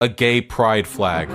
a gay pride flag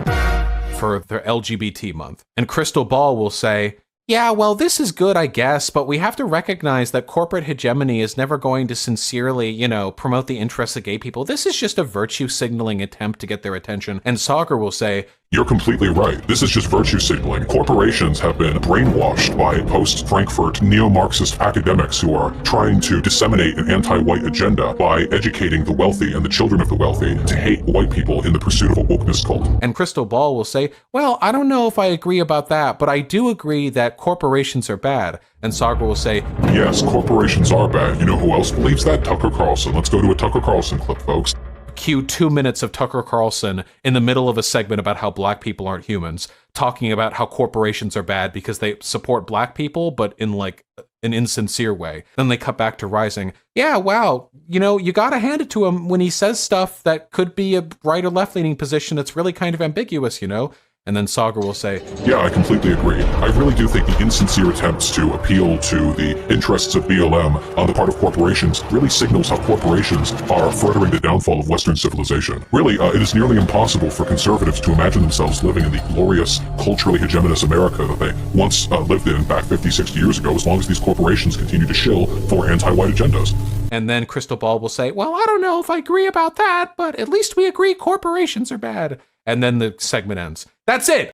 for their LGBT month. And Crystal Ball will say, yeah, well, this is good, I guess, but we have to recognize that corporate hegemony is never going to sincerely, promote the interests of gay people. This is just a virtue signaling attempt to get their attention. And Sagar will say, you're completely right. This is just virtue signaling. Corporations have been brainwashed by post-Frankfurt neo-Marxist academics who are trying to disseminate an anti-white agenda by educating the wealthy and the children of the wealthy to hate white people in the pursuit of a wokeness cult. And Crystal Ball will say, well, I don't know if I agree about that, but I do agree that corporations are bad. And Sagar will say, yes, corporations are bad. You know who else believes that? Tucker Carlson. Let's go to a Tucker Carlson clip, folks. Cue 2 minutes of Tucker Carlson in the middle of a segment about how black people aren't humans, talking about how corporations are bad because they support black people, but in like an insincere way. Then they cut back to Rising. Yeah, wow, you gotta hand it to him when he says stuff that could be a right or left-leaning position that's really kind of ambiguous, And then Sagar will say, yeah, I completely agree. I really do think the insincere attempts to appeal to the interests of BLM on the part of corporations really signals how corporations are furthering the downfall of Western civilization. Really, it is nearly impossible for conservatives to imagine themselves living in the glorious, culturally hegemonous America that they once lived in back 50, 60 years ago, as long as these corporations continue to shill for anti-white agendas. And then Crystal Ball will say, well, I don't know if I agree about that, but at least we agree corporations are bad. And then the segment ends. That's it.